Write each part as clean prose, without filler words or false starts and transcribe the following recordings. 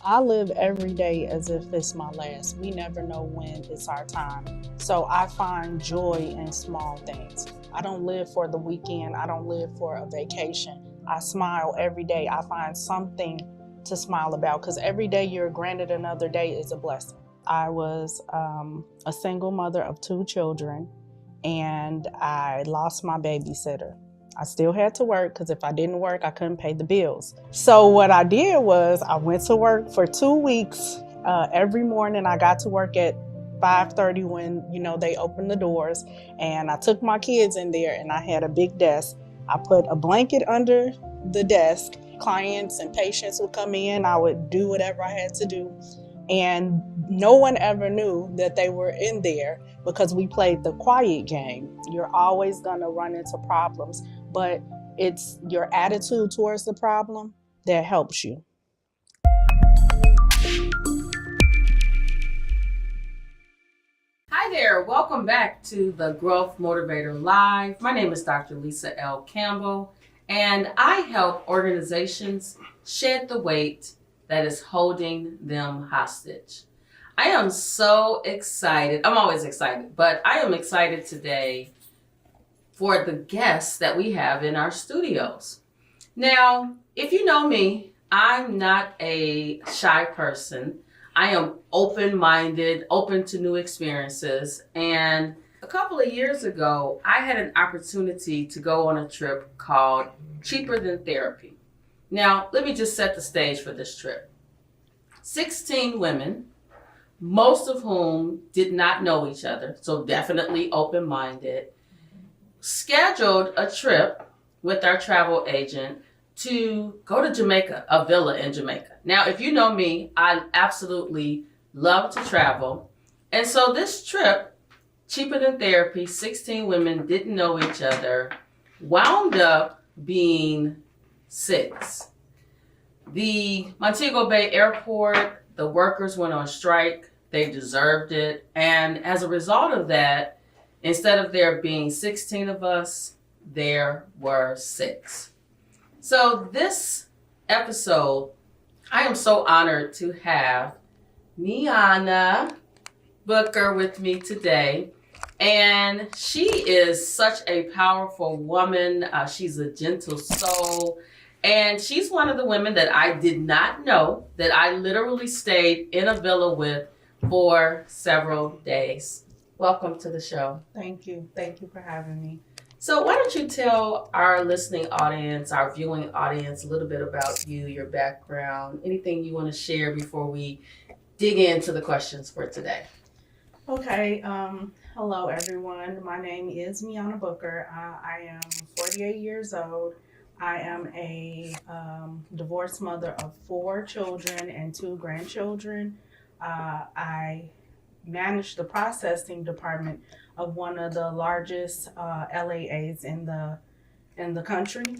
I live every day as if it's my last. We never know when it's our time. So I find joy in small things. I don't live for the weekend. I don't live for a vacation. I smile every day. I find something to smile about because every day you're granted another day is a blessing. I was a single mother of two children, and I lost my babysitter. I still had to work because if I didn't work, I couldn't pay the bills. So what I did was I went to work for 2 weeks. Every morning I got to work at 5:30 when they opened the doors, and I took my kids in there, and I had a big desk. I put a blanket under the desk. Clients and patients would come in. I would do whatever I had to do, and no one ever knew that they were in there because we played the quiet game. You're always going to run into problems, but it's your attitude towards the problem that helps you. Hi there, welcome back to the Growth Motivator Live. My name is Dr. Lisa L Campbell, and I help organizations shed the weight that is holding them hostage. I am so excited. I'm always excited, but I am excited today for the guests that we have in our studios. Now, if you know me, I'm not a shy person. I am open-minded, open to new experiences. And a couple of years ago, I had an opportunity to go on a trip called Cheaper Than Therapy. Now, let me just set the stage for this trip. 16 women, most of whom did not know each other, so definitely open-minded, scheduled a trip with our travel agent to go to Jamaica, a villa in Jamaica. Now, if you know me, I absolutely love to travel. And so this trip, Cheaper Than Therapy, 16 women didn't know each other, wound up being 6. The Montego Bay Airport, the workers went on strike. They deserved it. And as a result of that, instead of there being 16 of us, there were 6. So this episode, I am so honored to have Miona Booker with me today. And she is such a powerful woman. She's a gentle soul. And she's one of the women that I did not know that I literally stayed in a villa with for several days. Welcome to the show. Thank you. Thank you for having me. So why don't you tell our listening audience, our viewing audience, a little bit about you, your background, anything you want to share before we dig into the questions for today? Okay. Hello, everyone. My name is Miona Booker. I am 48 years old. I am a divorced mother of 4 children and 2 grandchildren. I manage the processing department of one of the largest LAAs in the country.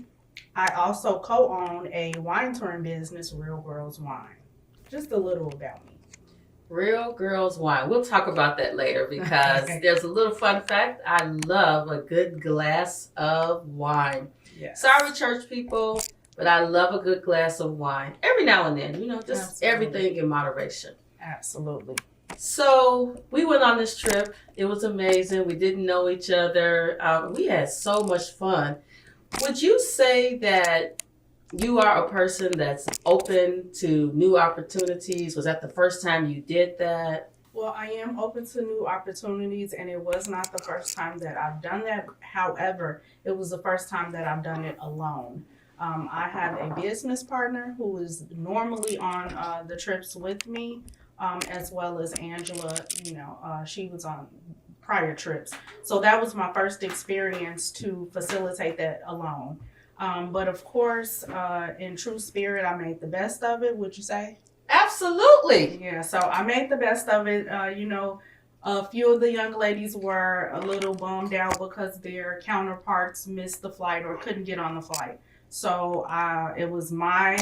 I also co-own a wine touring business, Real Girls Wine. Just a little about me. Real Girls Wine. We'll talk about that later because there's a little fun fact. I love a good glass of wine. Yes. Sorry, church people, but I love a good glass of wine. Every now and then, just Absolutely. Everything in moderation. Absolutely. So we went on this trip. It was amazing. We didn't know each other. We had so much fun. Would you say that you are a person that's open to new opportunities? Was that the first time you did that? Well, I am open to new opportunities, and it was not the first time that I've done that. However, it was the first time that I've done it alone. I have a business partner who is normally on the trips with me. As well as Angela, she was on prior trips. So that was my first experience to facilitate that alone. But of course, in true spirit, I made the best of it, would you say? Absolutely. Yeah, so I made the best of it. A few of the young ladies were a little bummed out because their counterparts missed the flight or couldn't get on the flight. So it was my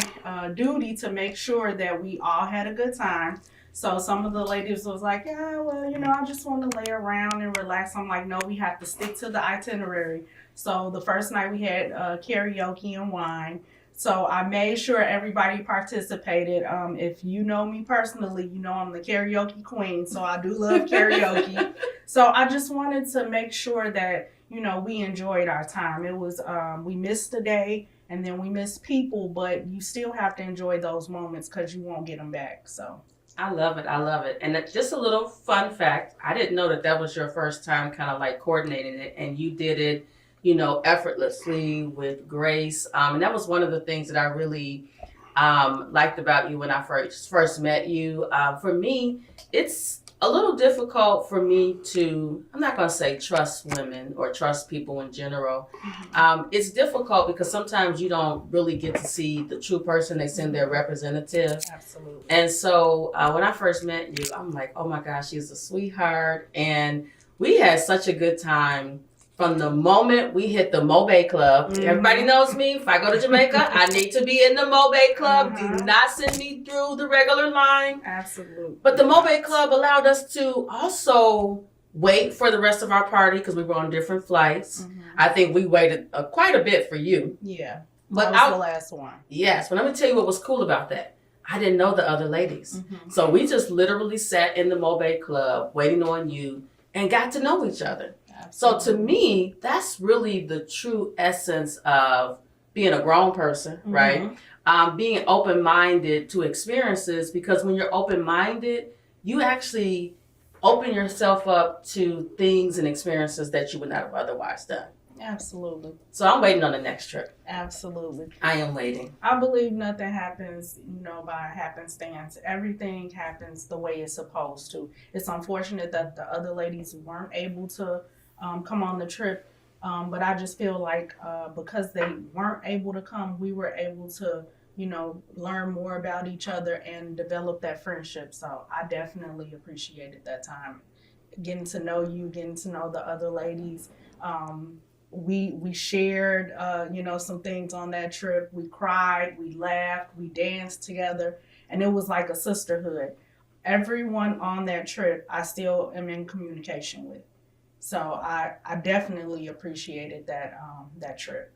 duty to make sure that we all had a good time. So some of the ladies was like, yeah, well, I just want to lay around and relax. I'm like, no, we have to stick to the itinerary. So the first night we had karaoke and wine. So I made sure everybody participated. If you know me personally, you know I'm the karaoke queen, so I do love karaoke. So I just wanted to make sure that, we enjoyed our time. It was, we missed a day and then we missed people, but you still have to enjoy those moments because you won't get them back. So I love it. I love it. And just a little fun fact, I didn't know that was your first time kind of like coordinating it, and you did it effortlessly with grace. And that was one of the things that I really liked about you when I first met you. For me, it's a little difficult for me to, I'm not going to say trust women or trust people in general. It's difficult because sometimes you don't really get to see the true person. They send their representative. absolutely. And so when I first met you, I'm like, oh my gosh, she's a sweetheart. And we had such a good time. From the moment we hit the Mobe Club, everybody knows me. If I go to Jamaica, I need to be in the Mobe Club. Do not send me through the regular line. Absolutely. But the Mobe Club allowed us to also wait for the rest of our party because we were on different flights. I think we waited quite a bit for you. Yeah, but that was the last one. Yes, but let me tell you what was cool about that. I didn't know the other ladies. So we just literally sat in the Mobe Club waiting on you and got to know each other. So to me, that's really the true essence of being a grown person, right? Being open-minded to experiences, because when you're open-minded, you actually open yourself up to things and experiences that you would not have otherwise done. Absolutely. So I'm waiting on the next trip. Absolutely. I am waiting. I believe nothing happens, by happenstance. Everything happens the way it's supposed to. It's unfortunate that the other ladies weren't able to come on the trip. But I just feel like because they weren't able to come, we were able to, learn more about each other and develop that friendship. So I definitely appreciated that time. Getting to know you, getting to know the other ladies. We shared, some things on that trip. We cried, we laughed, we danced together, and it was like a sisterhood. Everyone on that trip, I still am in communication with. So I definitely appreciated that trip.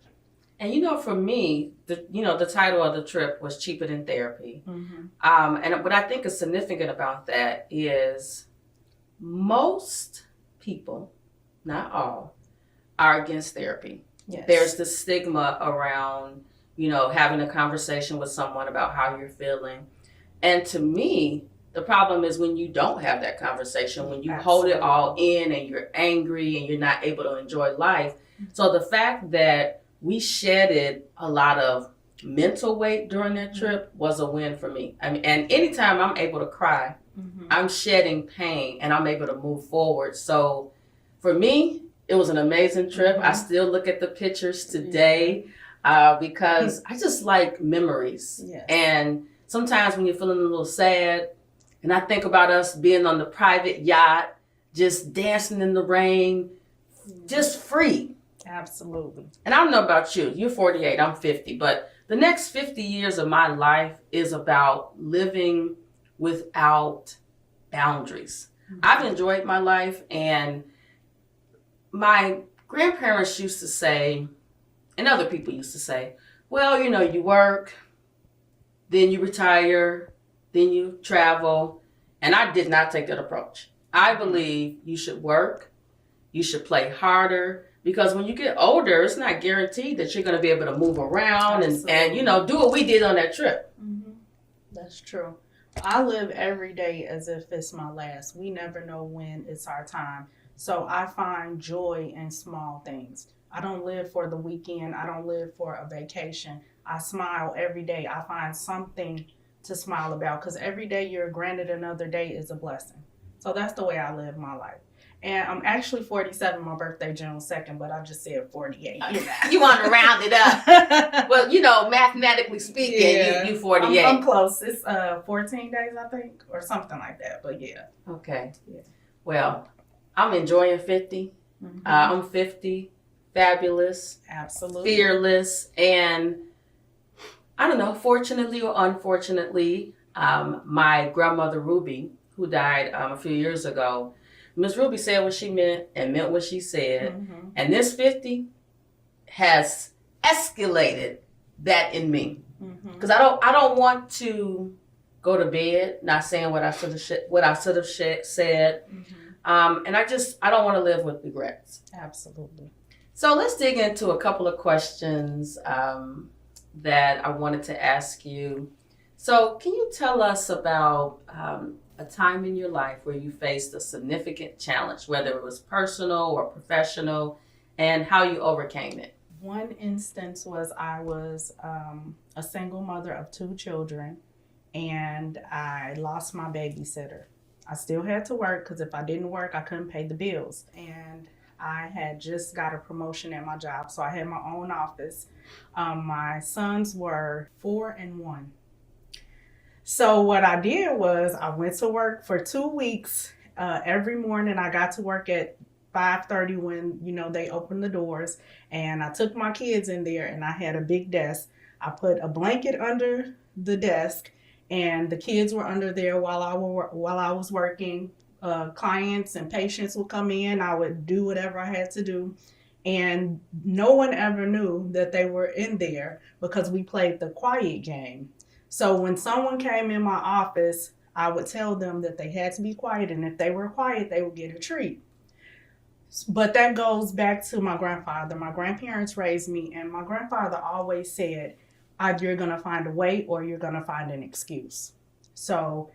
And for me, the title of the trip was Cheaper Than Therapy. And what I think is significant about that is most people, not all, are against therapy. Yes. There's the stigma around, having a conversation with someone about how you're feeling. And to me, the problem is when you don't have that conversation, when you hold it all in and you're angry and you're not able to enjoy life. So the fact that we shedded a lot of mental weight during that trip was a win for me. I mean, and anytime I'm able to cry, I'm shedding pain and I'm able to move forward. So for me, it was an amazing trip. I still look at the pictures today because I just like memories. Yes. And sometimes when you're feeling a little sad, and I think about us being on the private yacht, just dancing in the rain, just free. Absolutely. And I don't know about you. You're 48, I'm 50. But the next 50 years of my life is about living without boundaries. I've enjoyed my life, and my grandparents used to say, and other people used to say, well, you work, then you retire, then you travel. And I did not take that approach. I believe you should work, you should play harder, because when you get older, it's not guaranteed that you're going to be able to move around and do what we did on that trip. That's true. I live every day as if it's my last. We never know when it's our time. So I find joy in small things. I don't live for the weekend. I don't live for a vacation. I smile every day. I find something to smile about, because every day you're granted another day is a blessing. So that's the way I live my life. And I'm actually 47, my birthday June 2nd, but I just said 48. You want to round it up. Well, mathematically speaking, you 48. I'm close. It's 14 days, I think, or something like that, but yeah. Okay. Yeah. Well, I'm enjoying 50. I'm 50, fabulous. Absolutely. Fearless, and I don't know, fortunately or unfortunately, my grandmother Ruby, who died a few years ago, Miss Ruby said what she meant and meant what she said. And this 50 has escalated that in me. Because I don't want to go to bed not saying what I should have said. And I don't want to live with regrets. Absolutely. So let's dig into a couple of questions that I wanted to ask you. So can you tell us about a time in your life where you faced a significant challenge, whether it was personal or professional, and how you overcame it? One instance was I was a single mother of 2 children, and I lost my babysitter. I still had to work because if I didn't work, I couldn't pay the bills. And I had just got a promotion at my job, so I had my own office. My sons were 4 and 1. So what I did was I went to work for 2 weeks. Every morning I got to work at 5:30 when, they opened the doors, and I took my kids in there, and I had a big desk. I put a blanket under the desk, and the kids were under there while I was working. Clients and patients would come in. I would do whatever I had to do, and no one ever knew that they were in there because we played the quiet game. So when someone came in my office, I would tell them that they had to be quiet, and if they were quiet, they would get a treat. But that goes back to my grandfather. My grandparents raised me, and my grandfather always said, either you're going to find a way or you're going to find an excuse. So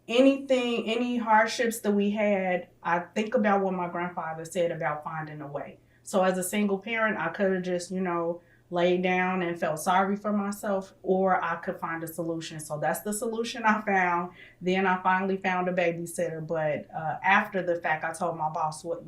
any hardships that we had, I think about what my grandfather said about finding a way. So as a single parent, I could have just, laid down and felt sorry for myself, or I could find a solution. So that's the solution I found. Then I finally found a babysitter. But after the fact, I told my boss what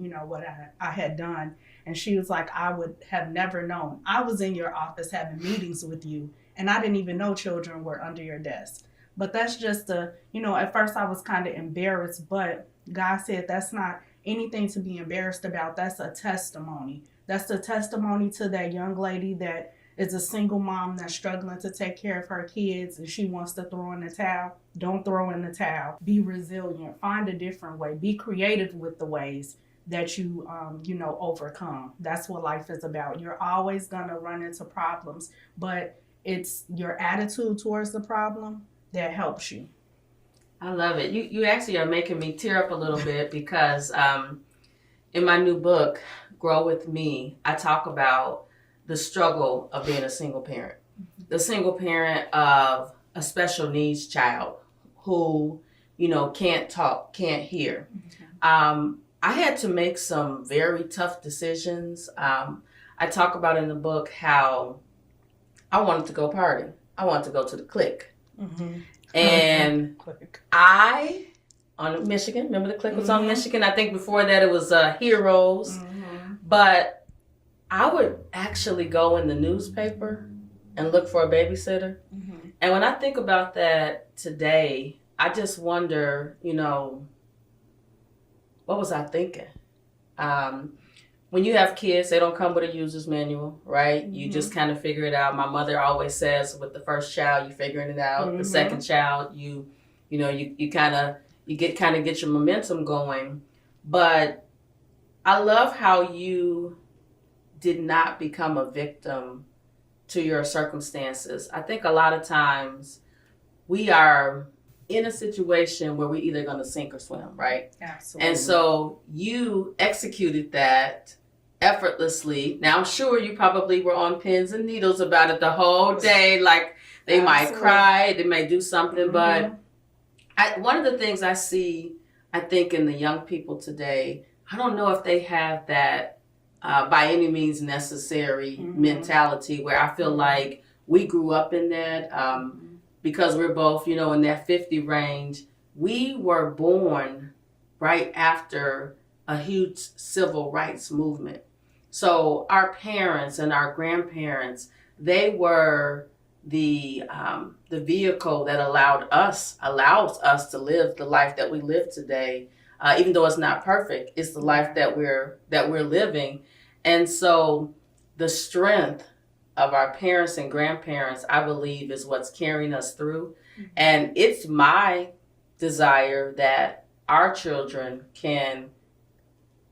I had done. And she was like, I would have never known. I was in your office having meetings with you, and I didn't even know children were under your desk. But that's just at first I was kind of embarrassed, but God said that's not anything to be embarrassed about. That's a testimony. That's a testimony to that young lady that is a single mom that's struggling to take care of her kids, and she wants to throw in the towel. Don't throw in the towel. Be resilient. Find a different way. Be creative with the ways that you overcome. That's what life is about. You're always going to run into problems, but it's your attitude towards the problem that helps you. I love it. You actually are making me tear up a little bit because in my new book, Grow With Me, I talk about the struggle of being a single parent. The single parent of a special needs child who, can't talk, can't hear. I had to make some very tough decisions. I talk about in the book how I wanted to go party. I wanted to go to the clique. And on Michigan, remember the clique was on Michigan? I think before that it was Heroes. But I would actually go in the newspaper and look for a babysitter. And when I think about that today, I just wonder, what was I thinking? When you have kids, they don't come with a user's manual, right? You just kind of figure it out. My mother always says with the first child, you're figuring it out. The second child, you get your momentum going. But I love how you did not become a victim to your circumstances. I think a lot of times we are in a situation where we're either going to sink or swim, right? Absolutely. And so you executed that effortlessly. Now, I'm sure you probably were on pins and needles about it the whole day. Like they might cry, they might do something. But one of the things I see, I think, in the young people today, I don't know if they have that by any means necessary mentality where I feel like we grew up in that because we're both, in that 50 range. We were born right after a huge civil rights movement. So our parents and our grandparents, they were the vehicle that allows us to live the life that we live today. Even though it's not perfect, it's the life that we're living. And so the strength of our parents and grandparents, I believe, is what's carrying us through. And it's my desire that our children can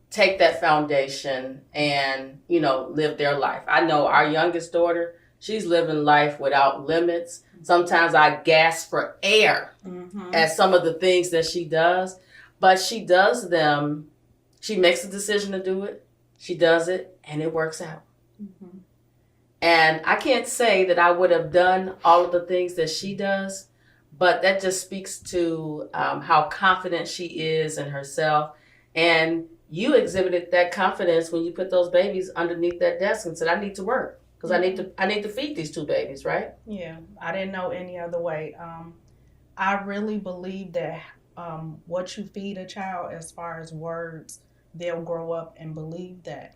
take that foundation and, live their life. I know our youngest daughter, She's living life without limits. Sometimes I gasp for air at some of the things that she does, but she does them. She makes a decision to do it. She does it, and it works out. And I can't say that I would have done all of the things that she does, but that just speaks to how confident she is in herself. And you exhibited that confidence when you put those babies underneath that desk and said, I need to work because I need to feed these two babies, right? Yeah, I didn't know any other way. I really believe that what you feed a child as far as words, they'll grow up and believe that.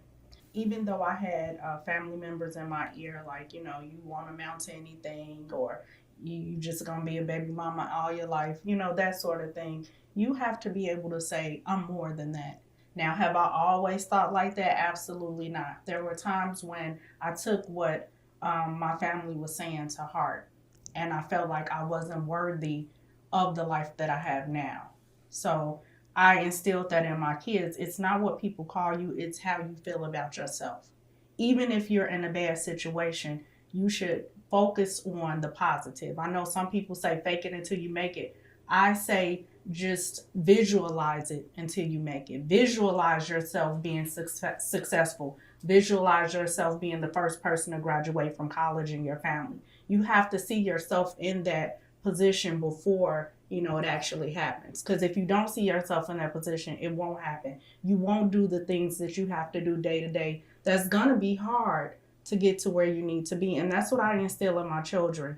Even though I had family members in my ear, like, you won't amount to anything, or you just gonna be a baby mama all your life, that sort of thing. You have to be able to say, I'm more than that. Now, have I always thought like that? Absolutely not. There were times when I took what my family was saying to heart, and I felt like I wasn't worthy of the life that I have now. So I instilled that in my kids. It's not what people call you, it's how you feel about yourself. Even if you're in a bad situation, you should focus on the positive. I know some people say fake it until you make it. I say just visualize it until you make it. Visualize yourself being successful. Visualize yourself being the first person to graduate from college in your family. You have to see yourself in that position before it actually happens. Because if you don't see yourself in that position, it won't happen. You won't do the things that you have to do day to day. That's gonna be hard to get to where you need to be. And that's what I instill in my children.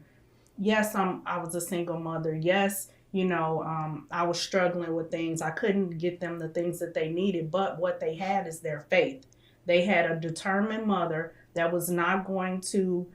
Yes, I was a single mother. Yes, I was struggling with things. I couldn't get them the things that they needed, but what they had is their faith. They had a determined mother that was not going to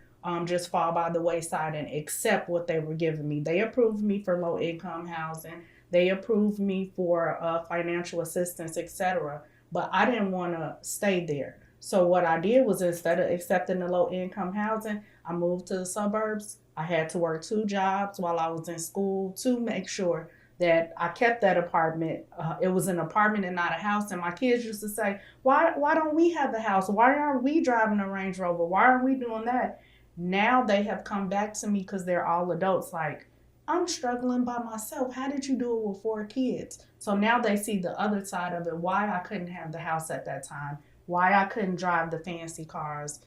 just fall by the wayside and accept what they were giving me. They approved me for low income housing. They approved me for financial assistance, etc. But I didn't want to stay there. So what I did was, instead of accepting the low income housing, I moved to the suburbs. I had to work 2 jobs while I was in school to make sure that I kept that apartment. It was an apartment and not a house. And my kids used to say, why don't we have the house? Why aren't we driving a Range Rover? Why aren't we doing that? Now they have come back to me because they're all adults. Like, I'm struggling by myself. How did you do it with 4 kids? So now they see the other side of it, why I couldn't have the house at that time, why I couldn't drive the fancy cars,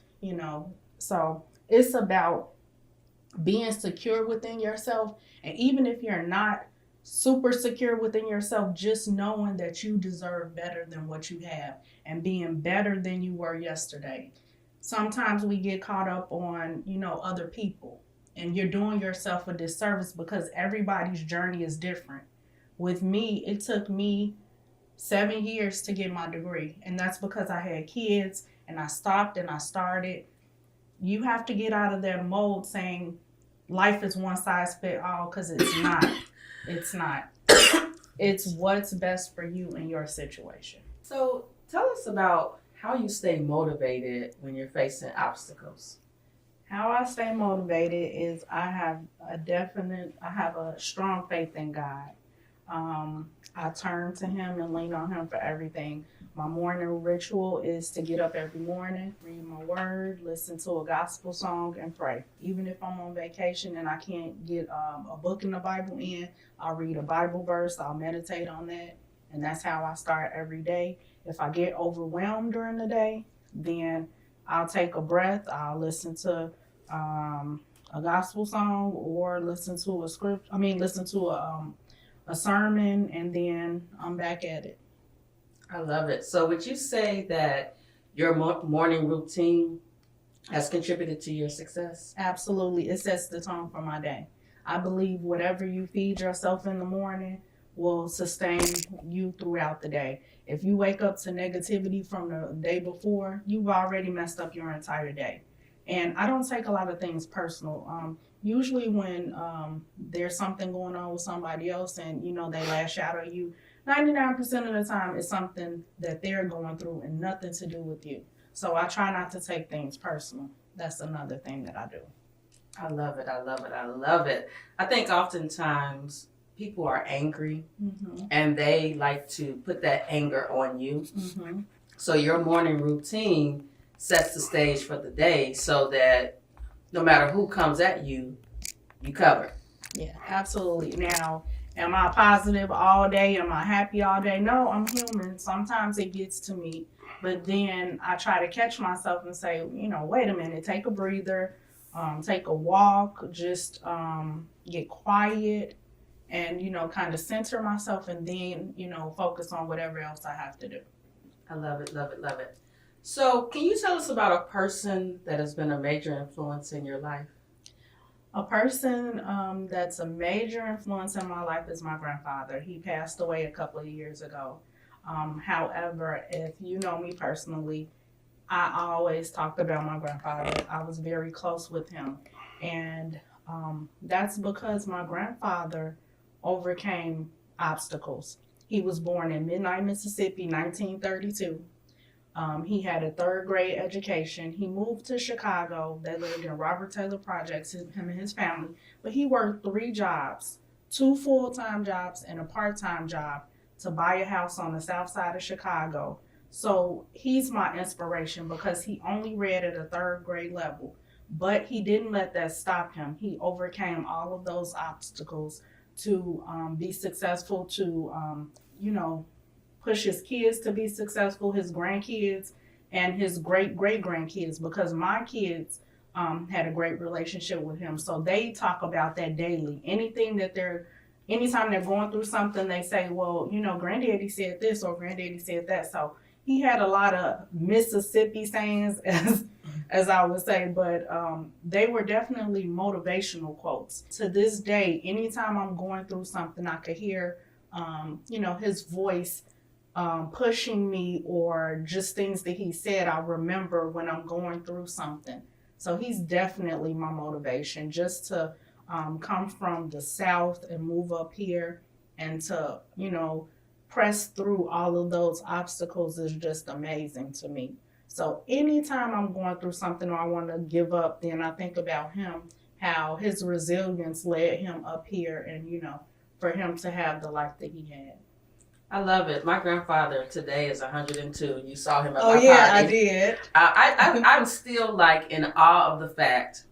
So it's about being secure within yourself. And even if you're not super secure within yourself, just knowing that you deserve better than what you have and being better than you were yesterday. Sometimes we get caught up on, other people, and you're doing yourself a disservice because everybody's journey is different. With me, it took me 7 years to get my degree, and that's because I had kids and I stopped and I started. You have to get out of that mold saying life is one size fit all, because it's not. It's not. It's what's best for you in your situation. So tell us about how you stay motivated when you're facing obstacles. How I stay motivated is I have a strong faith in God. I turn to Him and lean on Him for everything. My morning ritual is to get up every morning, read my word, listen to a gospel song, and pray. Even if I'm on vacation and I can't get a book in the Bible in, I'll read a Bible verse, I'll meditate on that, and that's how I start every day. If I get overwhelmed during the day, then I'll take a breath, I'll listen to a gospel song, or listen to a sermon, and then I'm back at it. I love it. So would you say that your morning routine has contributed to your success? Absolutely. It sets the tone for my day. I believe whatever you feed yourself in the morning will sustain you throughout the day. If you wake up to negativity from the day before, you've already messed up your entire day. And I don't take a lot of things personal. Usually when there's something going on with somebody else and, they lash out at you, 99% of the time it's something that they're going through and nothing to do with you. So I try not to take things personal. That's another thing that I do. I love it. I love it. I love it. I think oftentimes people are angry and they like to put that anger on you. So your morning routine sets the stage for the day so that no matter who comes at you, you cover. Yeah, absolutely. Now, am I positive all day? Am I happy all day? No, I'm human. Sometimes it gets to me, but then I try to catch myself and say, wait a minute, take a breather, take a walk, just get quiet and, kind of center myself and then, focus on whatever else I have to do. I love it, love it, love it. So can you tell us about a person that has been a major influence in your life? A person that's a major influence in my life is my grandfather. He passed away a couple of years ago. However, if you know me personally, I always talked about my grandfather. I was very close with him. And that's because my grandfather overcame obstacles. He was born in Midnight, Mississippi, 1932. He had a third grade education. He moved to Chicago. They lived in Robert Taylor Projects, him and his family. But he worked 3 jobs, 2 full-time jobs and a part-time job to buy a house on the south side of Chicago. So he's my inspiration because he only read at a 3rd grade level. But he didn't let that stop him. He overcame all of those obstacles to be successful, to, push his kids to be successful, his grandkids, and his great-great-grandkids, because my kids had a great relationship with him. So they talk about that daily. Anytime they're going through something, they say, well, granddaddy said this or granddaddy said that. So he had a lot of Mississippi sayings, as I would say, but they were definitely motivational quotes. To this day, anytime I'm going through something, I could hear, his voice pushing me, or just things that he said, I remember when I'm going through something. So he's definitely my motivation, just to come from the South and move up here and to, press through all of those obstacles is just amazing to me. So anytime I'm going through something or I want to give up, then I think about him, how his resilience led him up here and, for him to have the life that he had. I love it. My grandfather today is 102. You saw him at my party. Oh, yeah, I did. I'm still in awe of the fact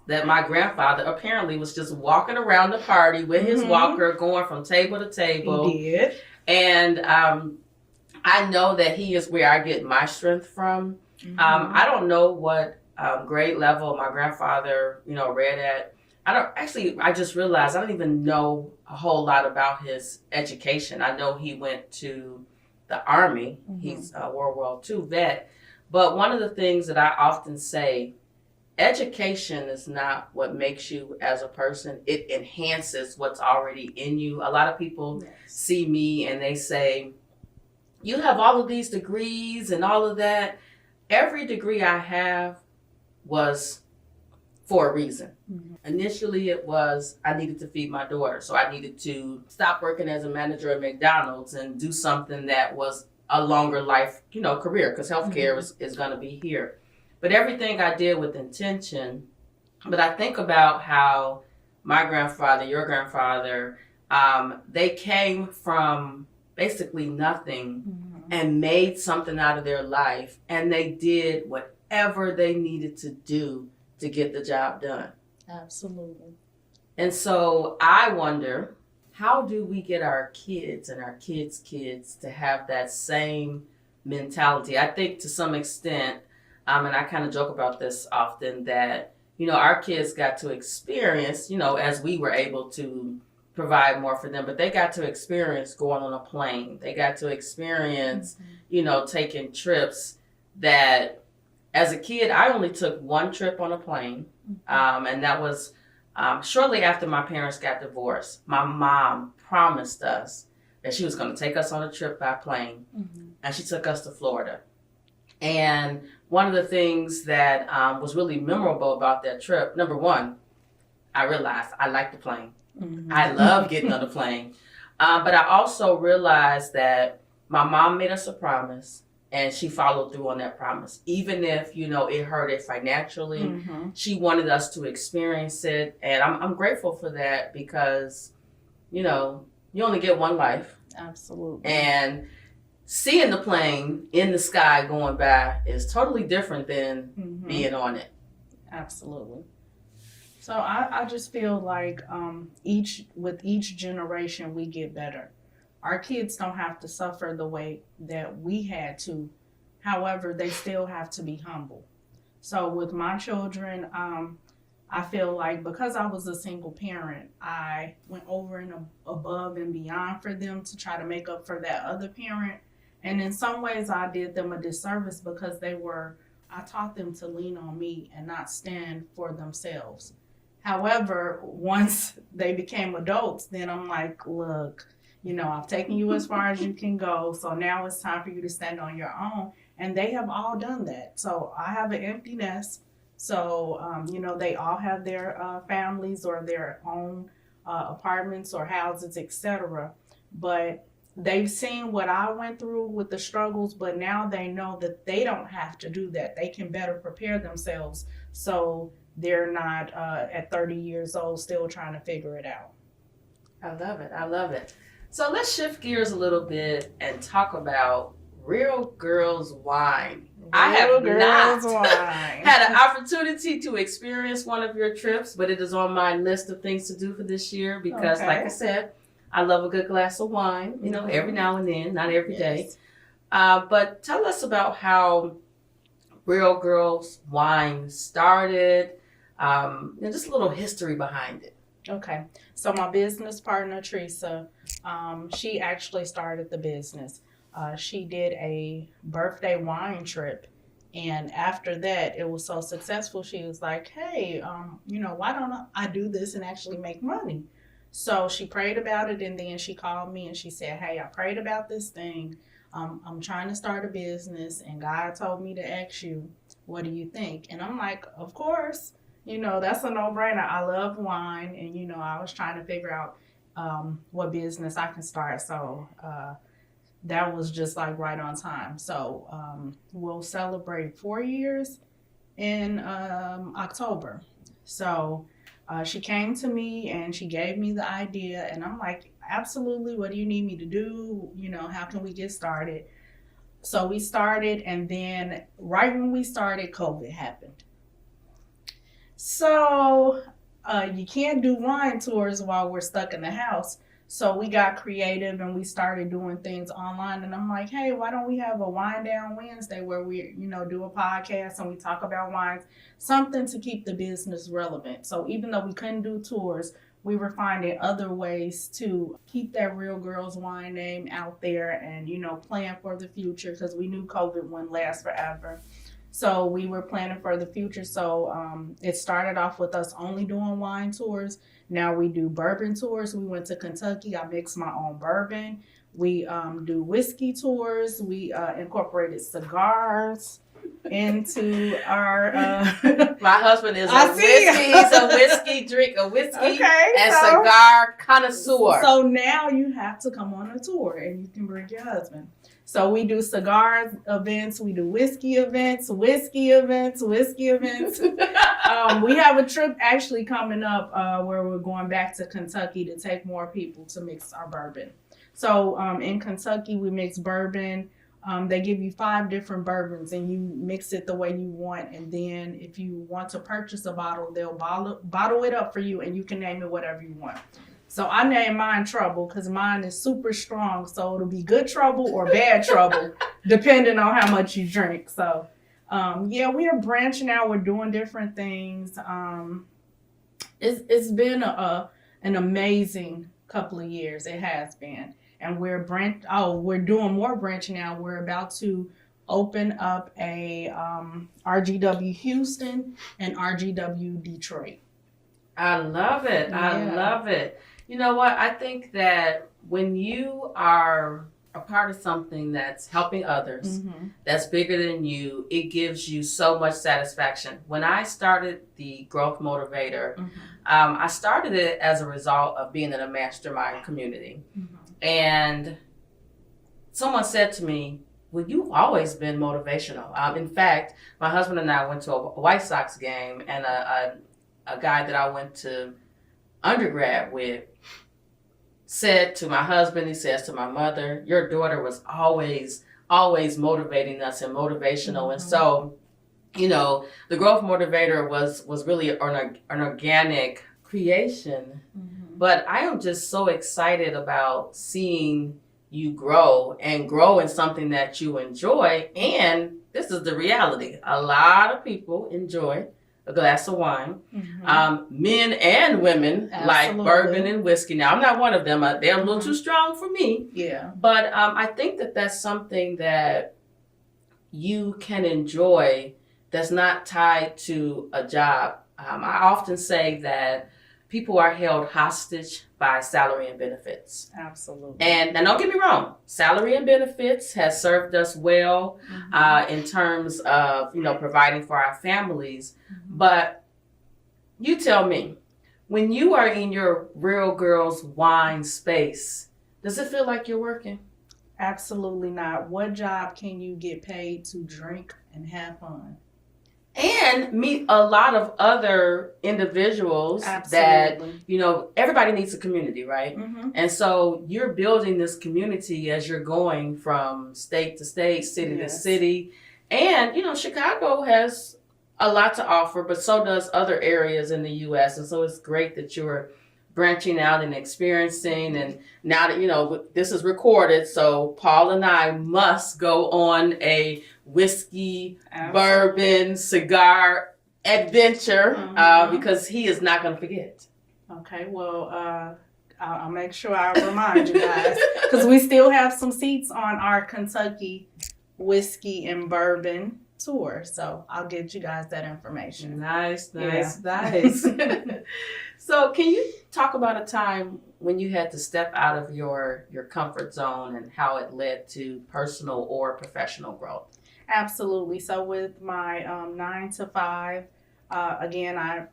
that my grandfather apparently was just walking around the party with his walker, going from table to table. He did. And I know that he is where I get my strength from. I don't know what grade level my grandfather, read at. I just realized I don't even know a whole lot about his education. I know he went to the Army. He's a World War II vet. But one of the things that I often say, education is not what makes you as a person. It enhances what's already in you. A lot of people see me and they say, you have all of these degrees and all of that. Every degree I have was for a reason. Initially, it was I needed to feed my daughter. So I needed to stop working as a manager at McDonald's and do something that was a longer life, career, because healthcare is going to be here. But everything I did with intention. But I think about how my grandfather, your grandfather, they came from basically nothing and made something out of their life. And they did whatever they needed to do to get the job done. Absolutely. And so I wonder, how do we get our kids and our kids' kids to have that same mentality? I think to some extent, and I kind of joke about this often, that, our kids got to experience, as we were able to provide more for them, but they got to experience going on a plane. They got to experience, taking trips that, as a kid, I only took one trip on a plane, and that was shortly after my parents got divorced. My mom promised us that she was going to take us on a trip by plane, and she took us to Florida. And one of the things that was really memorable about that trip, number one, I realized I like the plane. I love getting on the plane. But I also realized that my mom made us a promise, and she followed through on that promise. Even if, it hurt it financially, she wanted us to experience it. And I'm grateful for that because, you only get one life. Absolutely. And seeing the plane in the sky going by is totally different than being on it. Absolutely. So I just feel like with each generation we get better. Our kids don't have to suffer the way that we had to. However, they still have to be humble. So with my children, I feel like because I was a single parent, I went over and above and beyond for them to try to make up for that other parent. And in some ways, I did them a disservice because I taught them to lean on me and not stand for themselves. However, once they became adults, then I'm like, look, I've taken you as far as you can go. So now it's time for you to stand on your own. And they have all done that. So I have an empty nest. So, they all have their families or their own apartments or houses, etc. But they've seen what I went through with the struggles, but now they know that they don't have to do that. They can better prepare themselves so they're not at 30 years old still trying to figure it out. I love it. I love it. So let's shift gears a little bit and talk about Real Girls Wine. I have not had an opportunity to experience one of your trips, but it is on my list of things to do for this year because, like I said, I love a good glass of wine, every now and then, not every day. But tell us about how Real Girls Wine started, just a little history behind it. Okay. So my business partner, Teresa, she actually started the business. She did a birthday wine trip. And after that, it was so successful. She was like, hey, why don't I do this and actually make money? So she prayed about it. And then she called me and she said, hey, I prayed about this thing. I'm trying to start a business. And God told me to ask you, what do you think? And I'm like, of course, that's a no-brainer. I love wine. And, I was trying to figure out what business I can start. So that was just like right on time. So we'll celebrate 4 years in October. So she came to me and she gave me the idea. And I'm like, absolutely. What do you need me to do? How can we get started? So we started. And then right when we started, COVID happened. So you can't do wine tours while we're stuck in the house. So we got creative and we started doing things online. And I'm like, hey, why don't we have a Wine Down Wednesday where we, do a podcast and we talk about wines, something to keep the business relevant. So even though we couldn't do tours, we were finding other ways to keep that Real Girls Wine name out there and, plan for the future because we knew COVID wouldn't last forever. So we were planning for the future. So it started off with us only doing wine tours. Now we do bourbon tours. We went to Kentucky. I mix my own bourbon. We do whiskey tours. We incorporated cigars into our... My husband is he's a whiskey and cigar connoisseur. So now you have to come on a tour and you can bring your husband. So we do cigar events, we do whiskey events. We have a trip actually coming up where we're going back to Kentucky to take more people to mix our bourbon. So in Kentucky, we mix bourbon. They give you 5 different bourbons and you mix it the way you want. And then if you want to purchase a bottle, they'll bottle it up for you and you can name it whatever you want. So I named mine Trouble because mine is super strong. So it'll be good trouble or bad trouble, depending on how much you drink. So, we are branching out. We're doing different things. It's been an amazing couple of years. It has been. And we're doing more branching out. We're about to open up a RGW Houston and RGW Detroit. I love it. Yeah. I love it. You know what? I think that when you are a part of something that's helping others, that's bigger than you, it gives you so much satisfaction. When I started the Growth Motivator, I started it as a result of being in a mastermind community. And someone said to me, well, you've always been motivational. In fact, my husband and I went to a White Sox game, and a guy that I went to undergrad with said to my husband, he says to my mother, your daughter was always motivating us and motivational. And so the growth motivator was really an organic creation. Mm-hmm. But I am just so excited about seeing you grow in something that you enjoy. And this is the reality. A lot of people enjoy a glass of wine. Mm-hmm. Men and women like bourbon and whiskey. Now, I'm not one of them. They're a little too strong for me. Yeah. But I think that that's something that you can enjoy that's not tied to a job. I often say that people are held hostage by salary and benefits. Absolutely. And don't get me wrong, salary and benefits has served us well in terms of, providing for our families. Mm-hmm. But you tell me, when you are in your Real Girls Wine space, does it feel like you're working? Absolutely not. What job can you get paid to drink and have fun? And meet a lot of other individuals. Absolutely. That, everybody needs a community, right? Mm-hmm. And so you're building this community as you're going from state to state, city to city. And, Chicago has a lot to offer, but so does other areas in the U.S. And so it's great that you're branching out and experiencing. And now that, this is recorded, so Paul and I must go on a whiskey, bourbon, cigar adventure because he is not going to forget. Okay, well, I'll make sure I remind you guys because we still have some seats on our Kentucky whiskey and bourbon tour. So I'll get you guys that information. Nice. So can you talk about a time when you had to step out of your comfort zone and how it led to personal or professional growth? Absolutely. So with my 9 to 5, again, I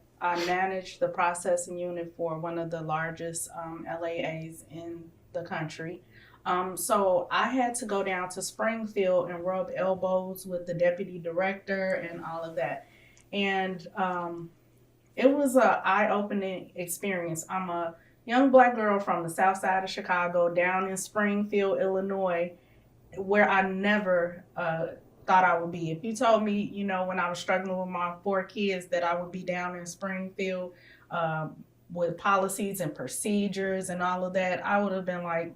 managed the processing unit for one of the largest LAAs in the country. So I had to go down to Springfield and rub elbows with the deputy director and all of that. And it was an eye-opening experience. I'm a young Black girl from the south side of Chicago down in Springfield, Illinois, where I never thought I would be. If you told me, when I was struggling with my 4 kids that I would be down in Springfield with policies and procedures and all of that, I would have been like,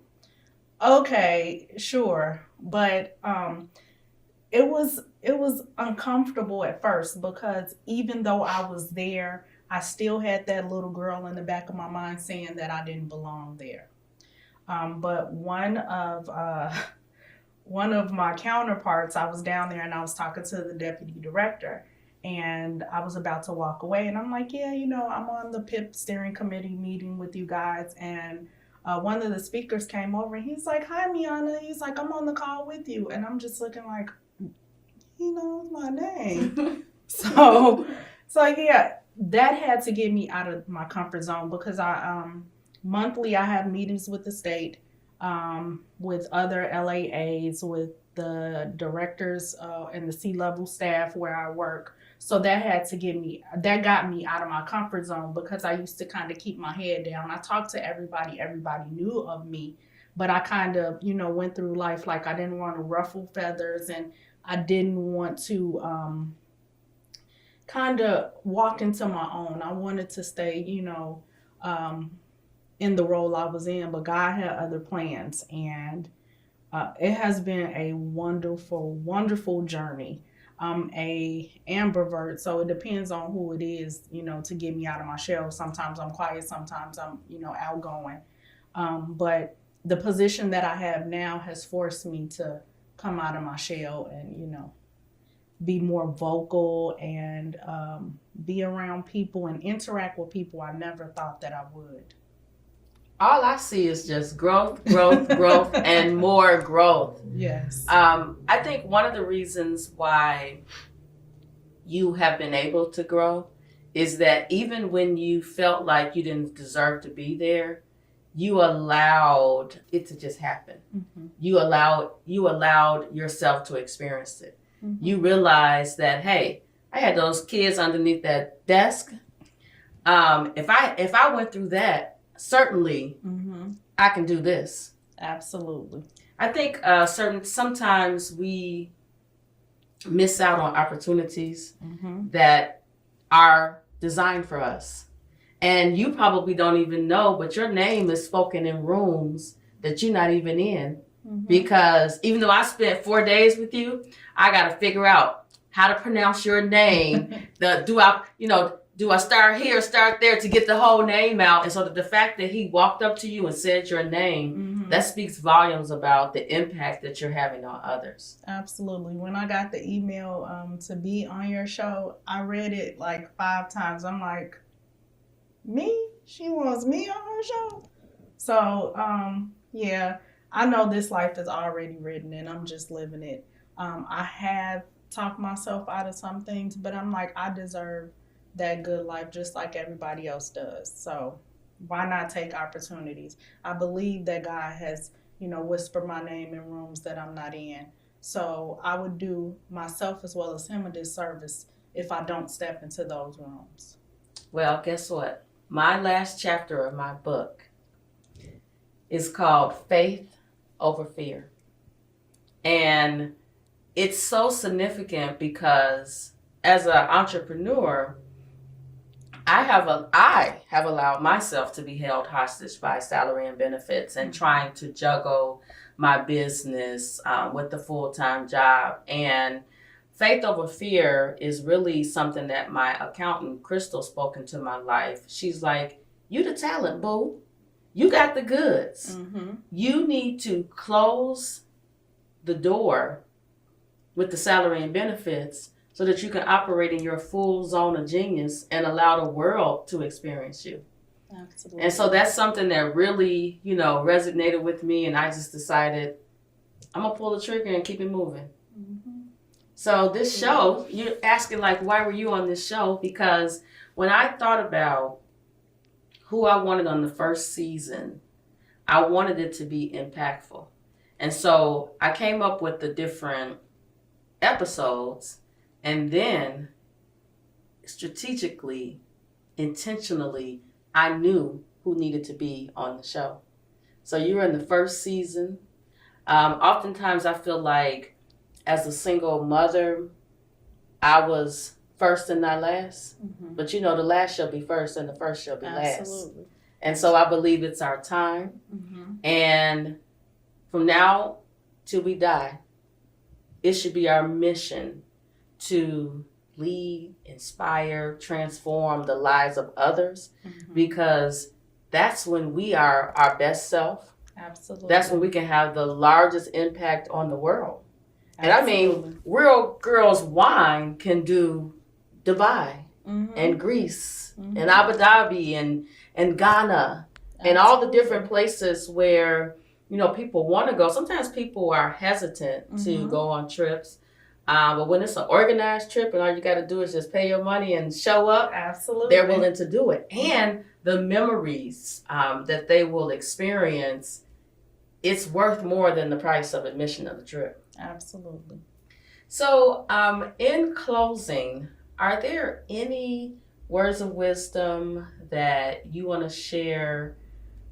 okay, sure. But it was uncomfortable at first because even though I was there, I still had that little girl in the back of my mind saying that I didn't belong there. But one of my counterparts, I was down there and I was talking to the deputy director and I was about to walk away and I'm like, yeah, I'm on the PIP steering committee meeting with you guys. And one of the speakers came over and he's like, hi, Miona. He's like, I'm on the call with you. And I'm just looking like, he knows my name. So yeah, that had to get me out of my comfort zone because monthly I have meetings with the state, with other LAAs, with the directors and the C-level staff where I work. So that got me out of my comfort zone because I used to kind of keep my head down. I talked to everybody knew of me, but I kind of, went through life like I didn't want to ruffle feathers and I didn't want to kind of walk into my own. I wanted to stay, in the role I was in, but God had other plans. And it has been a wonderful, wonderful journey. I'm a ambivert, so it depends on who it is, to get me out of my shell. Sometimes I'm quiet, sometimes I'm, outgoing. But the position that I have now has forced me to come out of my shell and, be more vocal and be around people and interact with people I never thought that I would. All I see is just growth, and more growth. Yes. I think one of the reasons why you have been able to grow is that even when you felt like you didn't deserve to be there, you allowed it to just happen. Mm-hmm. You allowed yourself to experience it. Mm-hmm. You realized that, hey, I had those kids underneath that desk. If I went through that, certainly I can do this. Absolutely. I think sometimes we miss out on opportunities that are designed for us. And you probably don't even know, but your name is spoken in rooms that you're not even in. Because even though I spent 4 days with you, I got to figure out how to pronounce your name. Do I start here, start there to get the whole name out? And so the fact that he walked up to you and said your name, that speaks volumes about the impact that you're having on others. Absolutely. When I got the email to be on your show, I read it like 5 times. I'm like, me? She wants me on her show? So, yeah, I know this life is already written and I'm just living it. I have talked myself out of some things, but I'm like, I deserve that good life just like everybody else does. So why not take opportunities? I believe that God has, whispered my name in rooms that I'm not in. So I would do myself as well as him a disservice if I don't step into those rooms. Well, guess what? My last chapter of my book is called Faith Over Fear. And it's so significant because as an entrepreneur, I have allowed myself to be held hostage by salary and benefits and trying to juggle my business with the full-time job. And faith over fear is really something that my accountant, Crystal, spoke into my life. She's like, you the talent, boo. You got the goods. You need to close the door with the salary and benefits so that you can operate in your full zone of genius and allow the world to experience you. Absolutely. And so that's something that really, resonated with me. And I just decided I'm going to pull the trigger and keep it moving. So this show, you're asking like, why were you on this show? Because when I thought about who I wanted on the first season, I wanted it to be impactful. And so I came up with the different episodes. And then strategically, intentionally, I knew who needed to be on the show. So you're in the first season. Oftentimes I feel like as a single mother, I was first and not last. But the last shall be first and the first shall be last. Absolutely. And so I believe it's our time. And from now till we die, it should be our mission to lead, inspire, transform the lives of others, because that's when we are our best self. Absolutely. That's when we can have the largest impact on the world. And I mean, Real Girls Wine can do Dubai and Greece and Abu Dhabi and Ghana and all the different places where, people want to go. Sometimes people are hesitant to go on trips. But when it's an organized trip and all you got to do is just pay your money and show up, they're willing to do it. And the memories that they will experience, it's worth more than the price of admission of the trip. Absolutely. So in closing, are there any words of wisdom that you want to share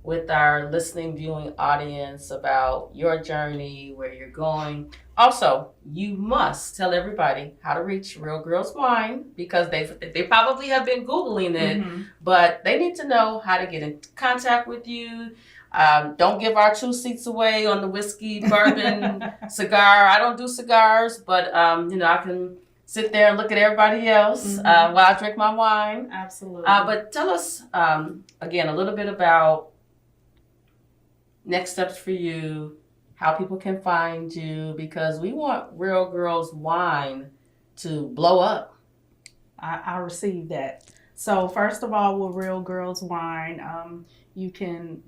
with our listening, viewing audience about your journey, where you're going? Also, you must tell everybody how to reach Real Girls Wine, because they probably have been Googling it, but they need to know how to get in contact with you. Don't give our 2 seats away on the whiskey, bourbon, cigar. I don't do cigars, but I can sit there and look at everybody else while I drink my wine. Absolutely. But tell us, again, a little bit about next steps for you, how people can find you, because we want Real Girls Wine to blow up. I received that. So first of all, with Real Girls Wine, you can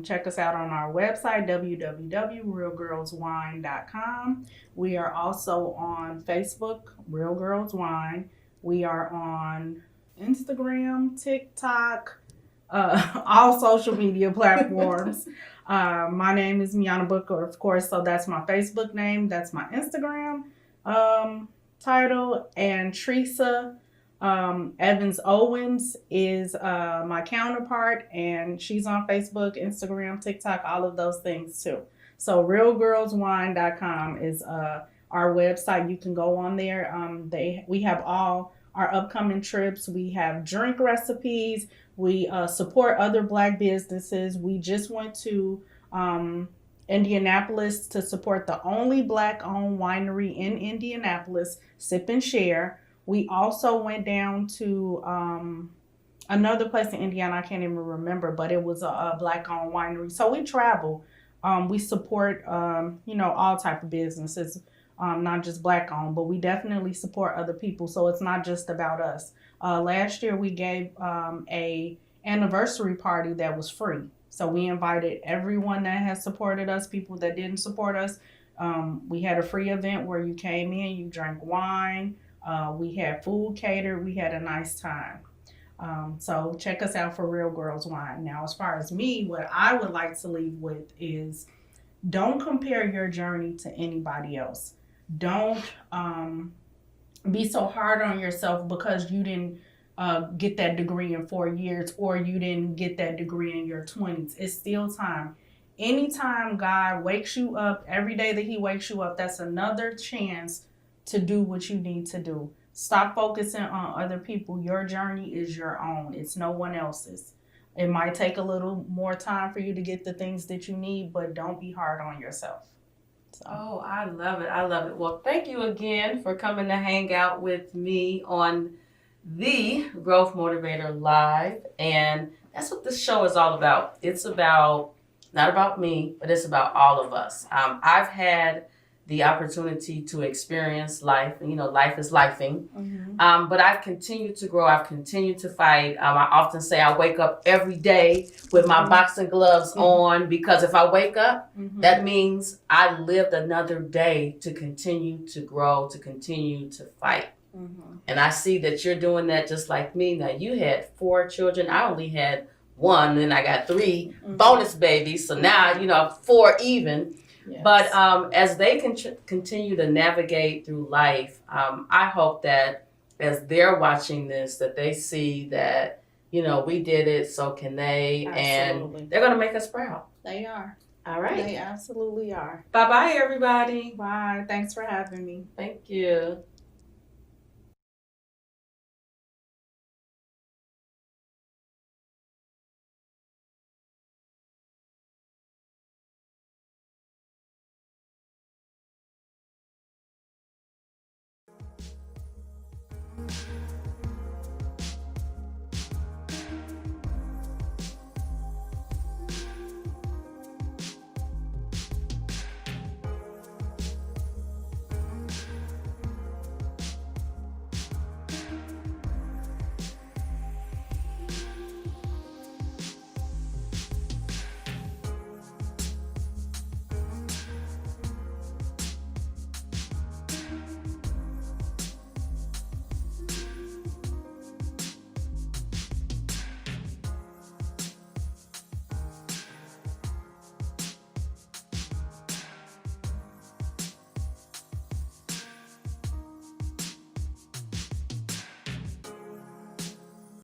check us out on our website, www.realgirlswine.com. We are also on Facebook, Real Girls Wine. We are on Instagram, TikTok, all social media platforms. My name is Miona Booker, of course, so that's my Facebook name. That's my Instagram title. And Teresa Evans Owens is my counterpart, and she's on Facebook, Instagram, TikTok, all of those things too. So realgirlswine.com is our website. You can go on there. We have all our upcoming trips. We have drink recipes. We support other Black businesses. We just went to Indianapolis to support the only Black-owned winery in Indianapolis, Sip and Share. We also went down to another place in Indiana, I can't even remember, but it was a Black-owned winery. So we travel. We support, all type of businesses, not just Black-owned, but we definitely support other people. So it's not just about us. Last year, we gave a anniversary party that was free. So we invited everyone that has supported us, people that didn't support us. We had a free event where you came in, you drank wine. We had food catered. We had a nice time. So check us out for Real Girls Wine. Now, as far as me, what I would like to leave with is don't compare your journey to anybody else. Don't be so hard on yourself because you didn't get that degree in 4 years or you didn't get that degree in your 20s. It's still time. Anytime God wakes you up, every day that he wakes you up, that's another chance to do what you need to do. Stop focusing on other people. Your journey is your own. It's no one else's. It might take a little more time for you to get the things that you need, but don't be hard on yourself. So. Oh, I love it. I love it. Well, thank you again for coming to hang out with me on the Growth Motivator Live. And that's what this show is all about. It's about, not about me, but it's about all of us. I've had the opportunity to experience life. Life is lifing. Mm-hmm. But I've continued to grow. I've continued to fight. I often say I wake up every day with my boxing gloves on, because if I wake up, that means I lived another day to continue to grow, to continue to fight. Mm-hmm. And I see that you're doing that just like me. Now, you had 4 children. I only had 1, and I got 3 bonus babies. So now, 4 even. Yes. But as they continue to navigate through life, I hope that as they're watching this, that they see that, we did it, so can they. Absolutely. And they're going to make us proud. They are. All right. They absolutely are. Bye-bye, everybody. Bye. Thanks for having me. Thank you.